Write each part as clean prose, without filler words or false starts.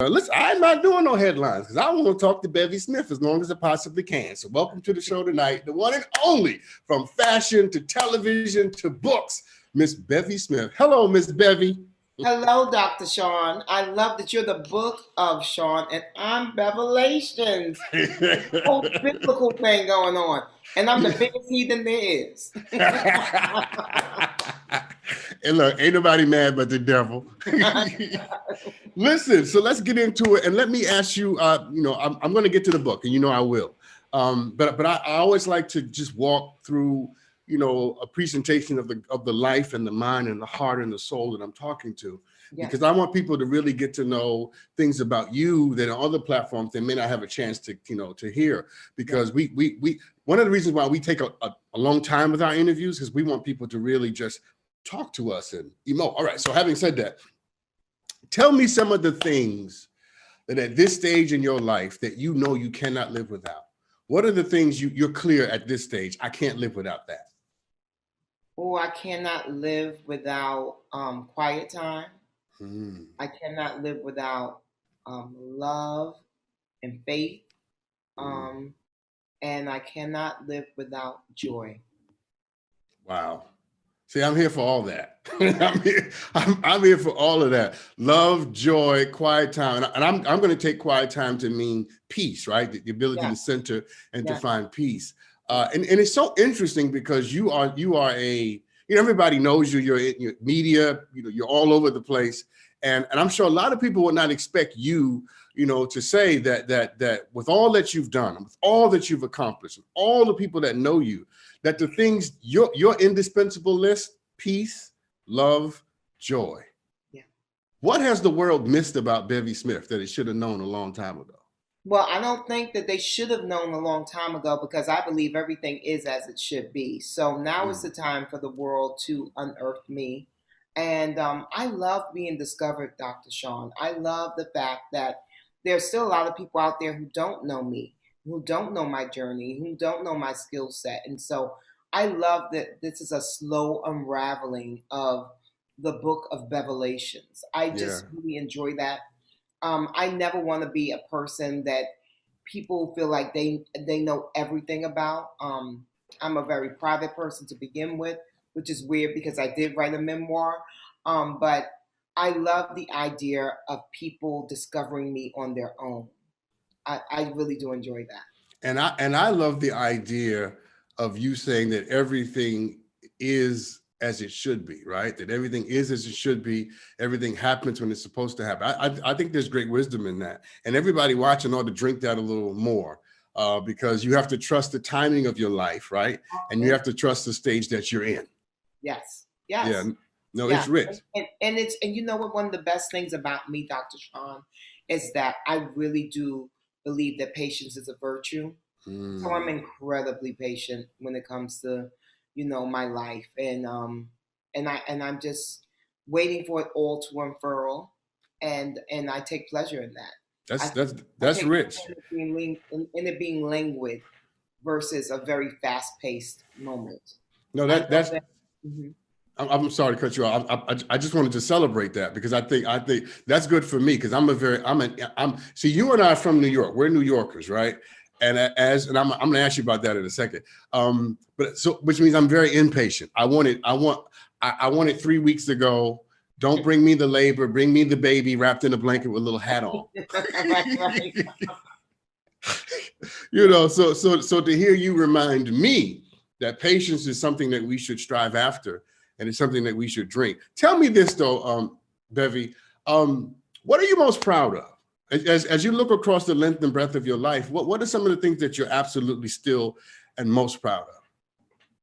Listen, I'm not doing no headlines because I want to talk to Bevy Smith as long as I possibly can. So welcome to the show tonight, the one and only, from fashion to television to books, Miss Bevy Smith. Hello, Miss Bevy. Hello, Dr. Sean. I love that you're the book of Sean, and I'm Bevelations. Whole biblical thing going on, and I'm the biggest heathen there is. And look, ain't nobody mad but the devil. Listen, so let's get into it, and let me ask you. I'm going to get to the book, and I will. But I always like to just walk through, a presentation of the life and the mind and the heart and the soul that I'm talking to, because I want people to really get to know things about you that on other platforms they may not have a chance to hear. Because we one of the reasons why we take a long time with our interviews is we want people to really just talk to us and emote. All right. So having said that, tell me some of the things that at this stage in your life that you cannot live without. What are the things you're clear at this stage? I can't live without that. Oh, I cannot live without quiet time. I cannot live without love and faith. And I cannot live without joy. Wow. See, I'm here for all that. I'm here for all of that. Love, joy, quiet time. And I'm going to take quiet time to mean peace, right? The ability to center and to find peace. And it's so interesting because you are everybody knows you, you're in your media, you're all over the place. And I'm sure a lot of people would not expect you, to say that with all that you've done, with all that you've accomplished, with all the people that know you, that the things, your indispensable list, peace, love, joy. Yeah. What has the world missed about Bevy Smith that it should have known a long time ago? Well, I don't think that they should have known a long time ago, because I believe everything is as it should be. So now is the time for the world to unearth me. And I love being discovered, Dr. Sean. I love the fact that there's still a lot of people out there who don't know me, who don't know my journey, who don't know my skill set. And so I love that this is a slow unraveling of the book of Bevelations. I just really enjoy that. I never want to be a person that people feel like they know everything about. I'm a very private person to begin with, which is weird because I did write a memoir. But I love the idea of people discovering me on their own. I really do enjoy that. And I love the idea of you saying that everything is as it should be, right? That everything is as it should be. Everything happens when it's supposed to happen. I think there's great wisdom in that. And everybody watching ought to drink that a little more, because you have to trust the timing of your life, right? And you have to trust the stage that you're in. Yes. Yeah. No, it's rich. And you know what? One of the best things about me, Dr. Sean, is that I really do believe that patience is a virtue. So I'm incredibly patient when it comes to, my life, and I'm just waiting for it all to unfurl, and I take pleasure in that. That's rich. In it being languid versus a very fast-paced moment. No, that's. I'm sorry to cut you off. I just wanted to celebrate that because I think that's good for me, because see, you and I are from New York. We're New Yorkers, right? And I'm going to ask you about that in a second. Which means I'm very impatient. I want it 3 weeks ago. Don't bring me the labor. Bring me the baby wrapped in a blanket with a little hat on. Right. So to hear you remind me that patience is something that we should strive after, and it's something that we should drink. Tell me this though, Bevy, what are you most proud of? As you look across the length and breadth of your life, what are some of the things that you're absolutely still and most proud of?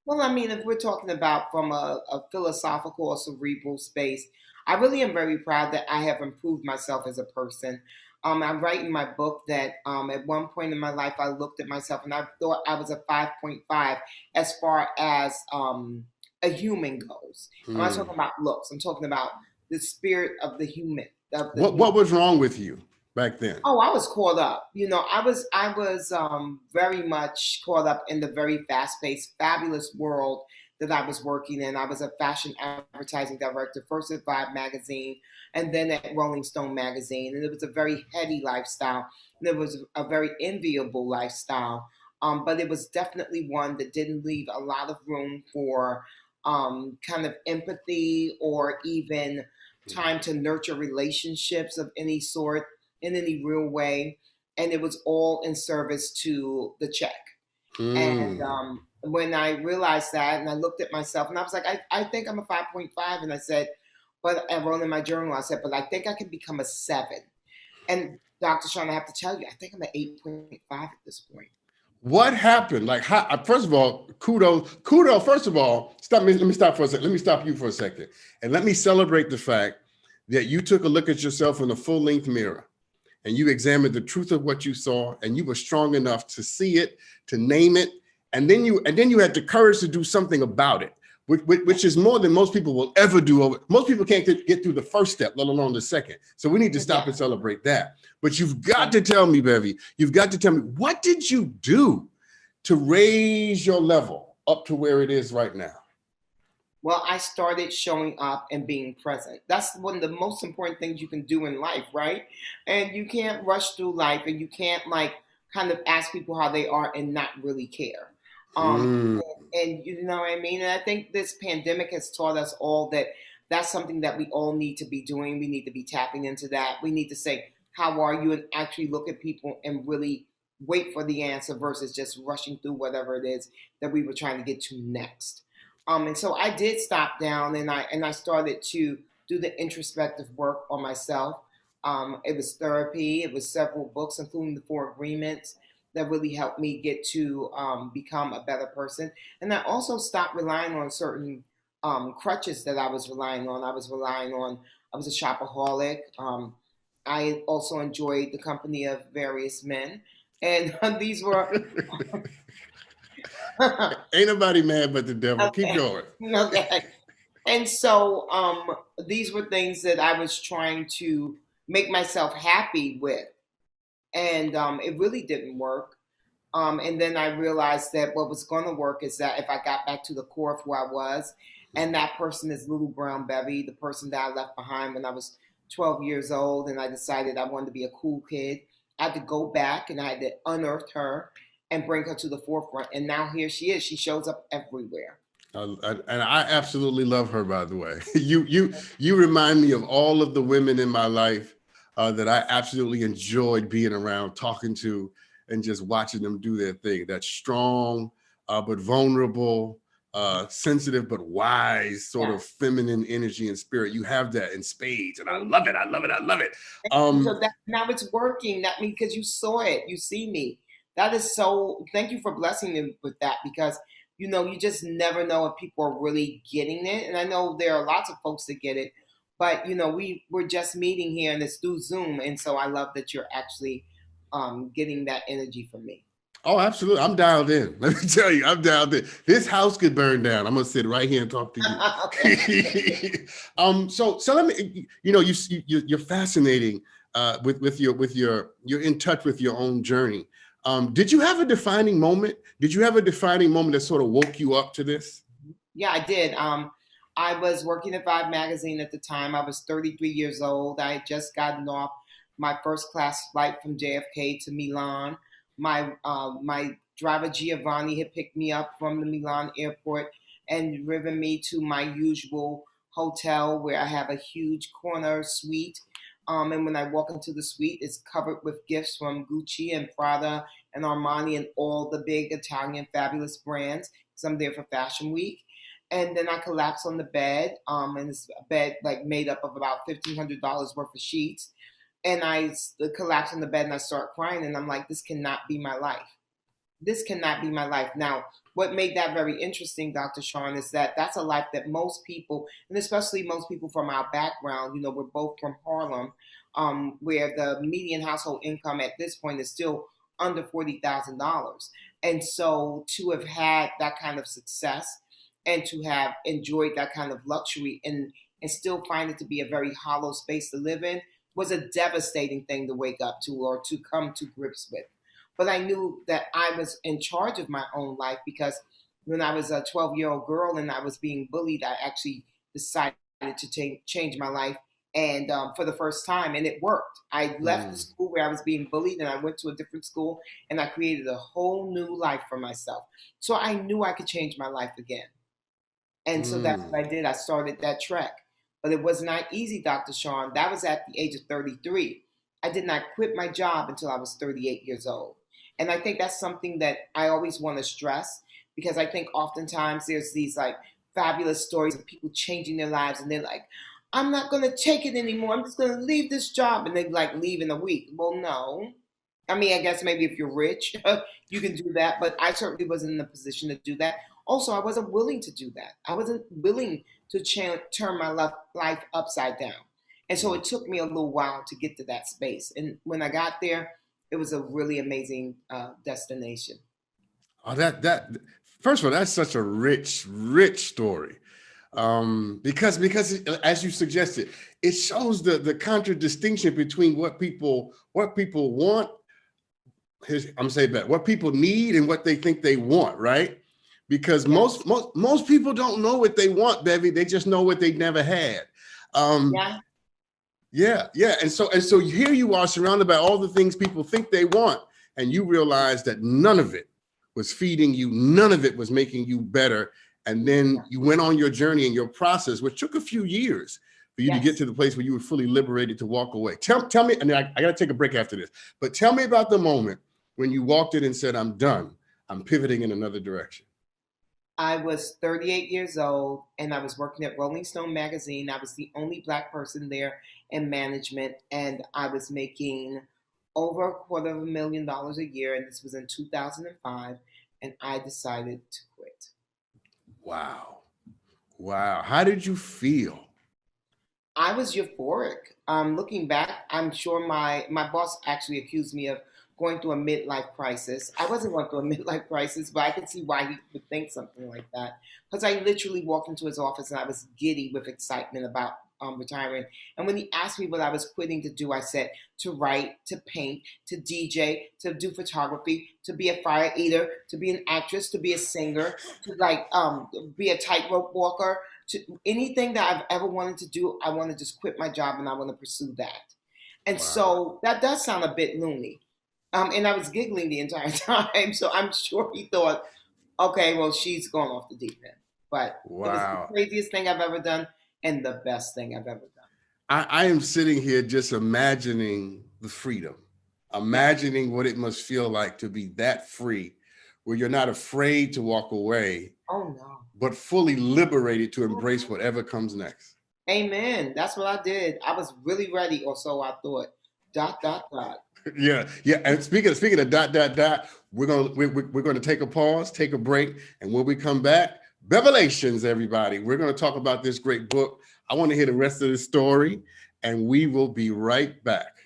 Well, I mean, if we're talking about from a philosophical or cerebral space, I really am very proud that I have improved myself as a person. I write in my book that at one point in my life, I looked at myself and I thought I was a 5.5 as far as a human goes. I'm not talking about looks. I'm talking about the spirit of the human. What was wrong with you back then? Oh, I was caught up. I was very much caught up in the very fast-paced, fabulous world that I was working in. I was a fashion advertising director, first at Vibe magazine and then at Rolling Stone magazine. And it was a very heady lifestyle. And it was a very enviable lifestyle. But it was definitely one that didn't leave a lot of room for kind of empathy or even time to nurture relationships of any sort in any real way. And it was all in service to the check. And Mm. when I realized that, and I looked at myself, and I was like, I think I'm a 5.5. And I said, but I wrote in my journal, I said, but I think I can become a 7. And Dr. Sean, I have to tell you, I think I'm an 8.5 at this point. What happened? Like, how, first of all, kudos. First of all, stop me. Let me stop for a second. Let me stop you for a second, and let me celebrate the fact that you took a look at yourself in a full-length mirror, and you examined the truth of what you saw, and you were strong enough to see it, to name it, and then you had the courage to do something about it, which is more than most people will ever do. Most people can't get through the first step, let alone the second. So we need to stop and celebrate that. But you've got to tell me, Bevy, you've got to tell me, what did you do to raise your level up to where it is right now? Well, I started showing up and being present. That's one of the most important things you can do in life, right? And you can't rush through life and you can't like kind of ask people how they are and not really care. Um, Mm. and you know what I mean? And I think this pandemic has taught us all that that's something that we all need to be doing. We need to be tapping into that. We need to say, how are you? And actually look at people and really wait for the answer versus just rushing through whatever it is that we were trying to get to next. And so I did stop down and I started to do the introspective work on myself. It was therapy. It was several books, including the Four Agreements, that really helped me get to become a better person. And I also stopped relying on certain crutches that I was relying on. I was a shopaholic. I also enjoyed the company of various men. And these were Ain't nobody mad but the devil. Keep okay. going. Okay. And so these were things that I was trying to make myself happy with. And it really didn't work. And then I realized that what was going to work is that if I got back to the core of who I was, and that person is little brown Bevy, the person that I left behind when I was 12 years old, and I decided I wanted to be a cool kid. I had to go back and I had to unearth her and bring her to the forefront. And now here she is. She shows up everywhere. And I absolutely love her, by the way. You remind me of all of the women in my life that I absolutely enjoyed being around, talking to, and just watching them do their thing. That strong, but vulnerable, sensitive, but wise sort of feminine energy and spirit. You have that in spades, and I love it. I love it. I love it. So that now it's working. That means because you saw it, you see me. That is so. Thank you for blessing me with that because you just never know if people are really getting it. And I know there are lots of folks that get it, but we're just meeting here and it's through Zoom, and so I love that you're actually getting that energy from me. Oh, absolutely. I'm dialed in. Let me tell you, I'm dialed in. This house could burn down. I'm gonna sit right here and talk to you. So let me, you're fascinating with you're in touch with your own journey. Did you have a defining moment? Did you have a defining moment that sort of woke you up to this? Yeah, I did. I was working at Vibe magazine at the time. I was 33 years old. I had just gotten off my first class flight from JFK to Milan. My driver Giovanni had picked me up from the Milan airport and driven me to my usual hotel where I have a huge corner suite. And when I walk into the suite, it's covered with gifts from Gucci and Prada and Armani and all the big Italian fabulous brands because I'm there for Fashion Week. And then I collapse on the bed, and it's a bed like made up of about $1,500 worth of sheets. And I collapse on the bed and I start crying, and I'm like, this cannot be my life. This cannot be my life. Now, what made that very interesting, Dr. Sean, is that that's a life that most people, and especially most people from our background, we're both from Harlem, where the median household income at this point is still under $40,000. And so to have had that kind of success and to have enjoyed that kind of luxury and still find it to be a very hollow space to live in was a devastating thing to wake up to or to come to grips with. But I knew that I was in charge of my own life because when I was a 12-year-old girl and I was being bullied, I actually decided to change my life, and for the first time, and it worked. I left the Mm, school where I was being bullied, and I went to a different school, and I created a whole new life for myself. So I knew I could change my life again. And so that's mm, what I did. I started that trek. But it was not easy, Dr. Sean. That was at the age of 33. I did not quit my job until I was 38 years old. And I think that's something that I always want to stress, because I think oftentimes there's these like fabulous stories of people changing their lives, and they're like, I'm not going to take it anymore. I'm just going to leave this job. And they like leave in a week. Well, no. I mean, I guess maybe if you're rich, you can do that, but I certainly wasn't in a position to do that. Also, I wasn't willing to do that. I wasn't willing to turn my life upside down. And so mm. it took me a little while to get to that space. And when I got there, it was a really amazing destination. Oh, that first of all, that's such a rich story. Because as you suggested, it shows the contradistinction between what people want. I'm saying that what people need and what they think they want, right? Because Yes. most people don't know what they want, Bevy. They just know what they never had. Um, Yeah. yeah, yeah. And so here you are surrounded by all the things people think they want, and you realize that none of it was feeding you, none of it was making you better. And then Yeah. you went on your journey and your process, which took a few years for you to get Yes. to the place where you were fully liberated to walk away. Tell me, and I got to take a break after this, but tell me about the moment when you walked in and said, I'm done. I'm pivoting in another direction. I was 38 years old and I was working at Rolling Stone magazine. I was the only black person there in management, and I was making over $250,000 a year, and this was in 2005, and I decided to quit. Wow. Wow. How did you feel? I was euphoric. Looking back, I'm sure my boss actually accused me of going through a midlife crisis. I wasn't going through a midlife crisis, but I could see why he would think something like that. Because I literally walked into his office and I was giddy with excitement about retiring. And when he asked me what I was quitting to do, I said to write, to paint, to DJ, to do photography, to be a fire eater, to be an actress, to be a singer, to like be a tightrope walker, to anything that I've ever wanted to do. I want to just quit my job and I want to pursue that. And Wow. so that does sound a bit loony. And I was giggling the entire time. So I'm sure he thought, okay, well, she's gone off the deep end. But it was the Wow. craziest thing I've ever done and the best thing I've ever done. I am sitting here just imagining the freedom, Yeah. imagining what it must feel like to be that free, where you're not afraid to walk away, Oh, no. but fully liberated to embrace Mhm. whatever comes next. Amen. That's what I did. I was really ready, or so I thought. Dot, dot, dot. Yeah, yeah. And speaking of dot dot dot, we're gonna take a pause, take a break, and when we come back, Bevelations, everybody. We're gonna talk about this great book. I want to hear the rest of the story, and we will be right back.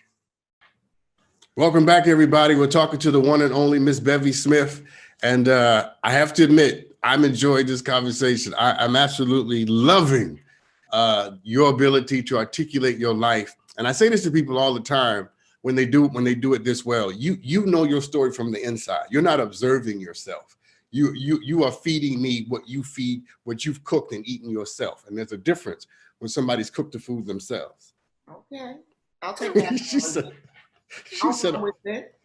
Welcome back, everybody. We're talking to the one and only Miss Bevy Smith, and I have to admit, I'm enjoying this conversation. I'm absolutely loving your ability to articulate your life, and I say this to people all the time when they do it this well. You know your story from the inside. You're not observing yourself. You are feeding me what you've cooked and eaten yourself, and there's a difference when somebody's cooked the food themselves. Okay. I'll take that she analogy. said. She I'll said. run with it.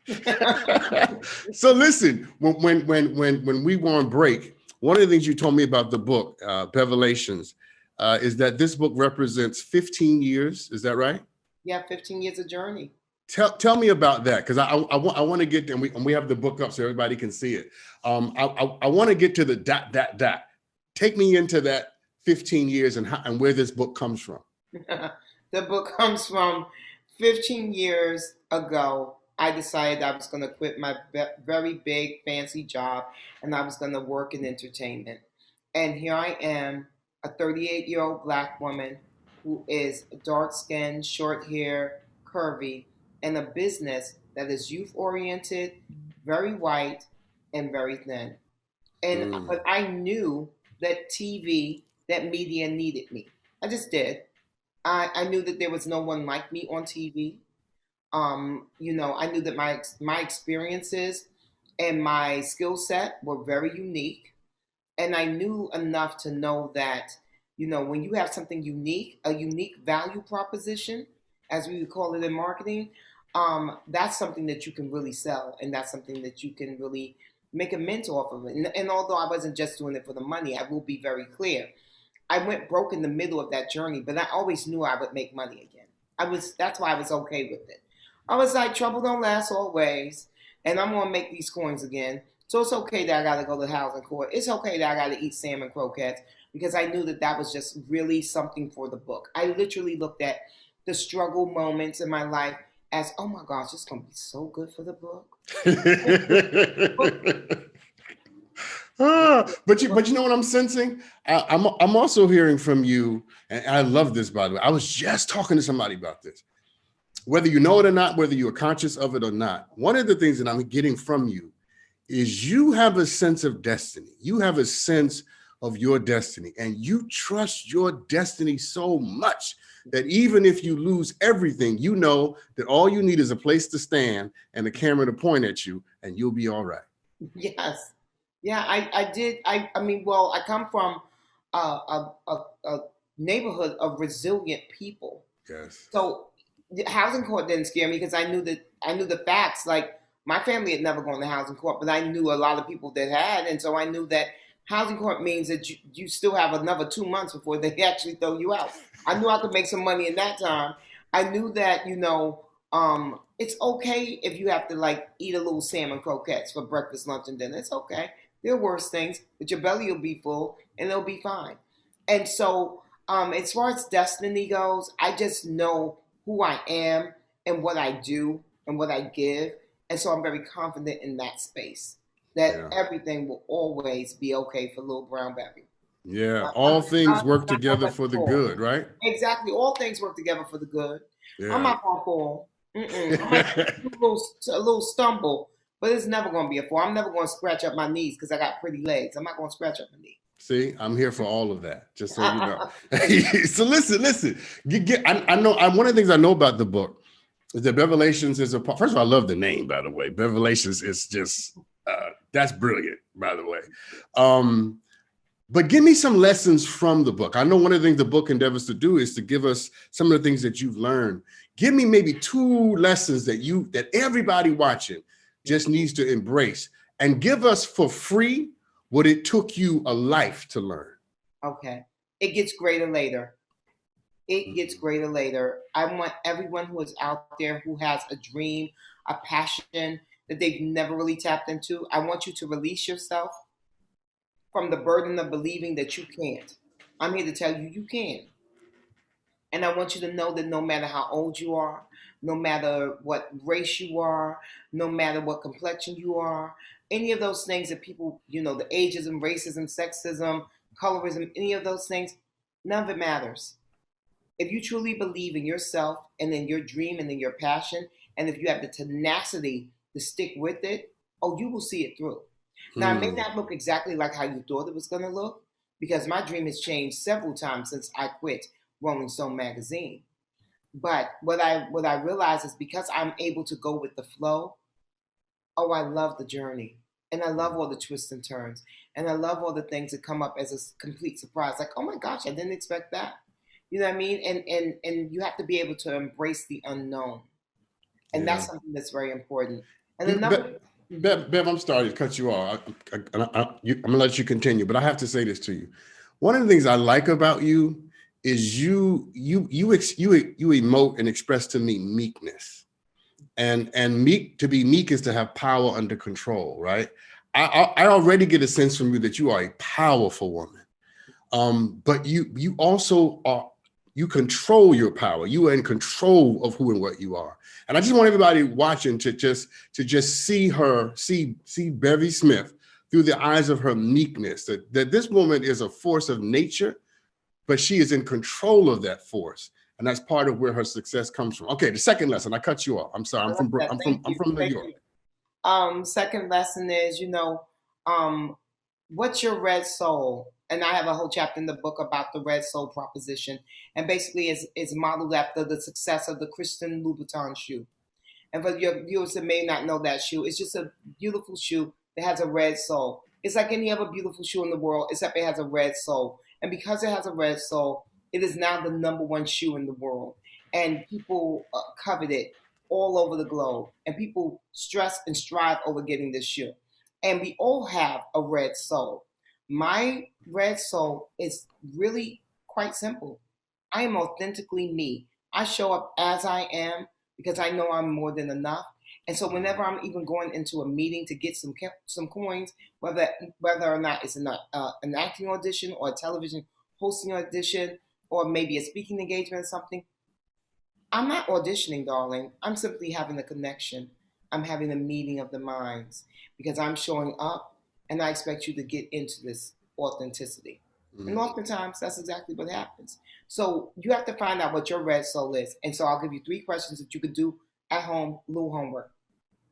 So listen, when we were on break, one of the things you told me about the book, Bevelations, is that this book represents 15 years. Is that right? Yeah, 15 years of journey. Tell me about that, because I want to get, and we have the book up so everybody can see it. I want to get to the dot. Take me into that 15 years and where this book comes from. The book comes from 15 years ago. I decided I was going to quit my very big, fancy job, and I was going to work in entertainment. And here I am, a 38-year-old black woman who is dark skinned, short hair, curvy, and a business that is youth oriented, very white, and very thin. And Mm, but I knew that TV, that media needed me. I just did. I knew that there was no one like me on TV. I knew that my experiences and my skill set were very unique. And I knew enough to know that, when you have something unique, a unique value proposition, as we would call it in marketing, that's something that you can really sell, and that's something that you can really make a mint off of it. And although I wasn't just doing it for the money, I will be very clear. I went broke in the middle of that journey, but I always knew I would make money again. That's why I was okay with it. I was like, trouble don't last always, and I'm gonna make these coins again. So it's okay that I gotta go to housing court. It's okay that I gotta eat salmon croquettes because I knew that that was just really something for the book. I literally looked at the struggle moments in my life as, oh my gosh, it's gonna be so good for the book. But you know what I'm sensing? I'm also hearing from you, and I love this, by the way. I was just talking to somebody about this. Whether you know it or not, whether you are conscious of it or not, one of the things that I'm getting from you is you have a sense of destiny. You have a sense of your destiny, and you trust your destiny so much that even if you lose everything, you know that all you need is a place to stand and a camera to point at you, and you'll be all right. Yes. Yeah, I did. I mean, well, I come from a neighborhood of resilient people. Yes. So the housing court didn't scare me because I knew the facts. Like my family had never gone to housing court, but I knew a lot of people that had, and so I knew that housing court means that you still have another 2 months before they actually throw you out. I knew I could make some money in that time. I knew that it's okay if you have to like eat a little salmon croquettes for breakfast, lunch, and dinner. It's okay. There are worse things, but your belly will be full and it'll be fine. And so, as far as destiny goes, I just know who I am and what I do and what I give. And so I'm very confident in that space that Yeah. everything will always be okay for little brown Bevy. Yeah. All things I'm work not gonna together let for it the fall. good, right? Exactly. All things work together for the good. I'm Yeah. not gonna fall. I might do a little stumble, but it's never gonna be a fall. I'm never gonna scratch up my knees because I got pretty legs. I'm not gonna scratch up my knees. See, I'm here for all of that, just so you know. So listen. I know. One of the things I know about the book is that Bevelations is first of all, I love the name, by the way. Bevelations is just that's brilliant, by the way. But give me some lessons from the book. I know one of the things the book endeavors to do is to give us some of the things that you've learned. Give me maybe 2 lessons that everybody watching just needs to embrace, and give us for free what it took you a life to learn. Okay. It gets greater later. It gets greater later. I want everyone who is out there who has a dream, a passion that they've never really tapped into, I want you to release yourself from the burden of believing that you can't. I'm here to tell you you can. And I want you to know that no matter how old you are, no matter what race you are, no matter what complexion you are, any of those things that people, the ageism, racism, sexism, colorism, any of those things, none of it matters. If you truly believe in yourself and in your dream and in your passion, and if you have the tenacity to stick with it, oh, you will see it through. Now, it may not look exactly like how you thought it was going to look, because my dream has changed several times since I quit Rolling Stone magazine. But what I realize is because I'm able to go with the flow, oh, I love the journey. And I love all the twists and turns. And I love all the things that come up as a complete surprise. Like, oh my gosh, I didn't expect that. You know what I mean? And you have to be able to embrace the unknown. And that's something that's very important. And another Bev, I'm sorry to cut you off. I'm gonna let you continue, but I have to say this to you. One of the things I like about you is you emote and express to me meekness, and to be meek is to have power under control, right? I already get a sense from you that you are a powerful woman, but you also are. You control your power. You are in control of who and what you are. And I just want everybody watching to just see Bevy Smith through the eyes of her meekness, that this woman is a force of nature, but she is in control of that force. And that's part of where her success comes from. Okay, the second lesson, I cut you off. I'm sorry, I'm from New York. Second lesson is, what's your red soul? And I have a whole chapter in the book about the red soul proposition. And basically is modeled after the success of the Christian Louboutin shoe. And for your viewers that may not know that shoe, it's just a beautiful shoe that has a red soul. It's like any other beautiful shoe in the world, except it has a red sole. And because it has a red sole, it is now the #1 shoe in the world. And people covet it all over the globe. And people stress and strive over getting this shoe. And we all have a red sole. My red sole is really quite simple. I am authentically me. I show up as I am because I know I'm more than enough. And so whenever I'm even going into a meeting to get some coins, whether or not it's an acting audition or a television hosting audition or maybe a speaking engagement or something, I'm not auditioning, darling. I'm simply having a connection. I'm having a meeting of the minds because I'm showing up and I expect you to get into this authenticity. And oftentimes that's exactly what happens. So you have to find out what your red soul is. And so I'll give you 3 questions that you could do at home, little homework.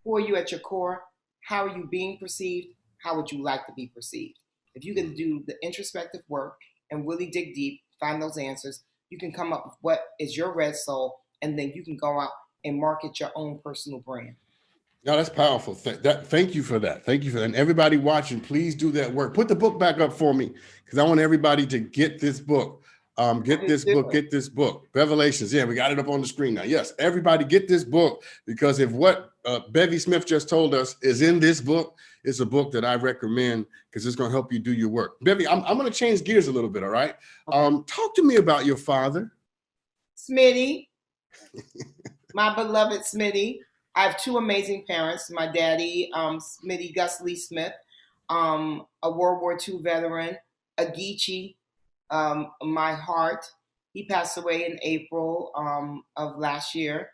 Who are you at your core? How are you being perceived? How would you like to be perceived? If you can do the introspective work and really dig deep, find those answers, you can come up with what is your red soul, and then you can go out and market your own personal brand. No, that's powerful. Thank you for that. Thank you for that. And everybody watching, please do that work. Put the book back up for me because I want everybody to get this book. Get this book. Bevelations. Yeah, we got it up on the screen now. Yes, everybody get this book because if what Bevy Smith just told us is in this book, it's a book that I recommend because it's going to help you do your work. Bevy, I'm going to change gears a little bit, all right? Talk to me about your father. Smitty, my beloved Smitty. I have 2 amazing parents. My daddy, Smitty Gus Lee Smith, a World War II veteran, a Geechee, my heart. He passed away in April of last year.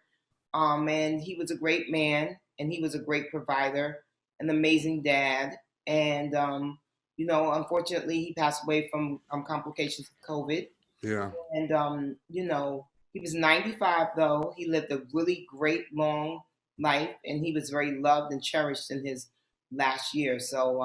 And he was a great man, and he was a great provider, an amazing dad. And, unfortunately, he passed away from complications of COVID. Yeah. And, he was 95, though. He lived a really great, long life, and he was very loved and cherished in his last year. So,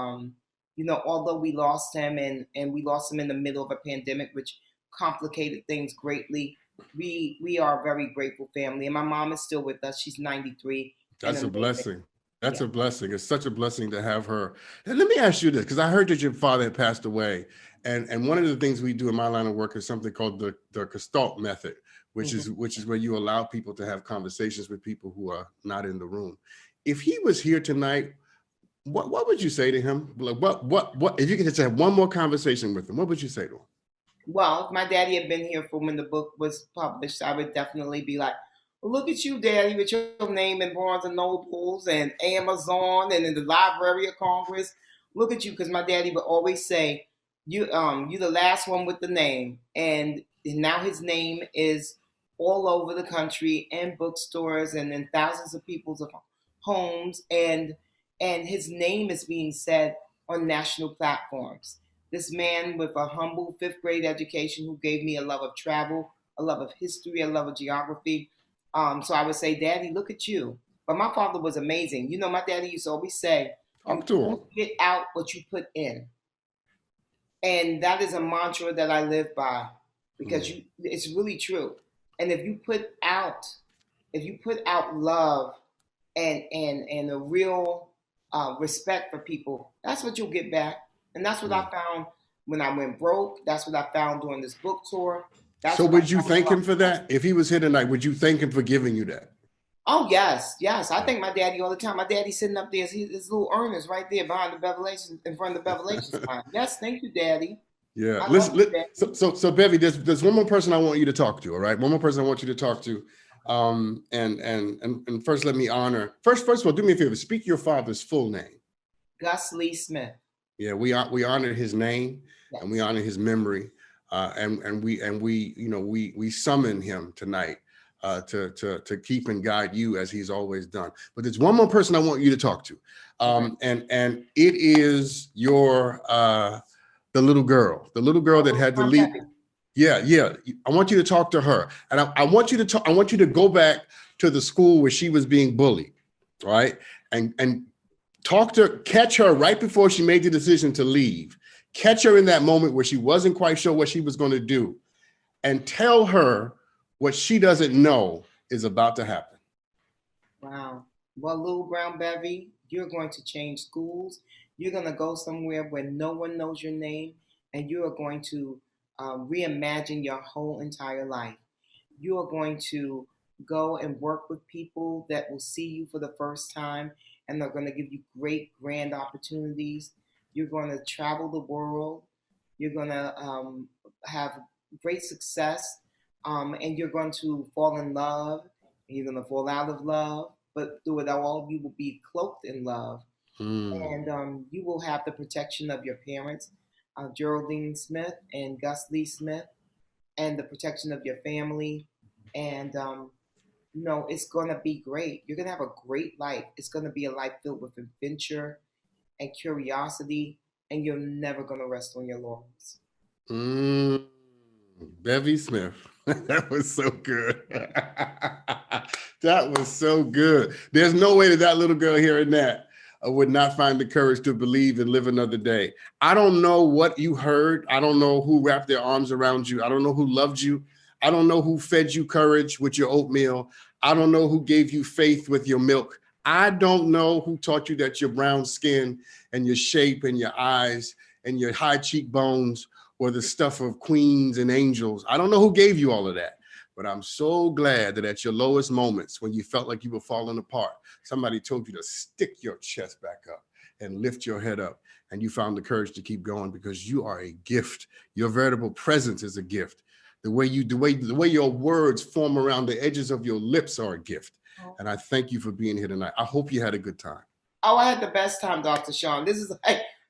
although we lost him and we lost him in the middle of a pandemic, which complicated things greatly, we are a very grateful family. And my mom is still with us. She's 93. That's a blessing. That's a blessing. It's such a blessing to have her. And let me ask you this, because I heard that your father had passed away. And one of the things we do in my line of work is something called the Gestalt method, which is where you allow people to have conversations with people who are not in the room. If he was here tonight, what would you say to him? Like what if you could just have one more conversation with him, what would you say to him? Well, if my daddy had been here for when the book was published, I would definitely be like, well, look at you, Daddy, with your name in Barnes and Nobles and Amazon and in the Library of Congress. Look at you, because my daddy would always say, you the last one with the name. And now his name is all over the country in bookstores and in thousands of people's homes. And his name is being said on national platforms. This man with a humble 5th grade education who gave me a love of travel, a love of history, a love of geography. So I would say, Daddy, look at you. But my father was amazing. My daddy used to always say, you get out what you put in. And that is a mantra that I live by because it's really true. And if you put out love and a real respect for people, that's what you'll get back. And that's what I found when I went broke. That's what I found during this book tour. So would you thank him for that? If he was here tonight, would you thank him for giving you that? Oh, yes. I thank my daddy all the time. My daddy's sitting up there. His little urn is right there behind the Bevelations, in front of the Bevelations sign. Yes, thank you, Daddy. Yeah. So Bevy, there's one more person I want you to talk to, all right? One more person I want you to talk to. And first let me honor. First of all, do me a favor. Speak your father's full name. Gus Lee Smith. Yeah, we honor his name, yes, and we honor his memory. And we summon him tonight to keep and guide you as he's always done. But there's one more person I want you to talk to, and it is your the little girl that had to leave. Yeah. I want you to talk to her, and I want you to go back to the school where she was being bullied, right? And catch her right before she made the decision to leave. Catch her in that moment where she wasn't quite sure what she was going to do, and tell her what she doesn't know is about to happen. Wow. Well, little brown Bevy, you're going to change schools. You're going to go somewhere where no one knows your name, and you are going to reimagine your whole entire life. You are going to go and work with people that will see you for the first time, and they're going to give you great, grand opportunities. You're going to travel the world. You're going to have great success, and you're going to fall in love, and you're going to fall out of love. But through it all, you will be cloaked in love, and you will have the protection of your parents, Geraldine Smith and Gus Lee Smith, and the protection of your family. And it's going to be great. You're going to have a great life. It's going to be a life filled with adventure and curiosity, and you're never going to rest on your laurels. Bevy Smith. That was so good. That was so good. There's no way that little girl hearing that would not find the courage to believe and live another day. I don't know what you heard. I don't know who wrapped their arms around you. I don't know who loved you. I don't know who fed you courage with your oatmeal. I don't know who gave you faith with your milk. I don't know who taught you that your brown skin and your shape and your eyes and your high cheekbones were the stuff of queens and angels. I don't know who gave you all of that, but I'm so glad that at your lowest moments, when you felt like you were falling apart, somebody told you to stick your chest back up and lift your head up, and you found the courage to keep going, because you are a gift. Your veritable presence is a gift. The way your words form around the edges of your lips are a gift. And I thank you for being here tonight. I hope you had a good time. Oh, I had the best time, Dr. Sean. This is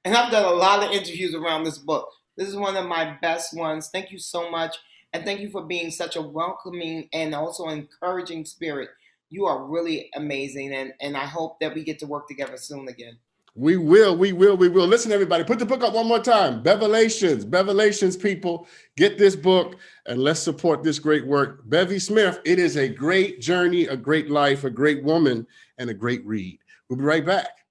and I've done a lot of interviews around this book. This is one of my best ones. Thank you so much. And thank you for being such a welcoming and also encouraging spirit. You are really amazing. And I hope that we get to work together soon again. We will. Listen, everybody, put the book up one more time. Bevelations, people. Get this book and let's support this great work. Bevy Smith, it is a great journey, a great life, a great woman, and a great read. We'll be right back.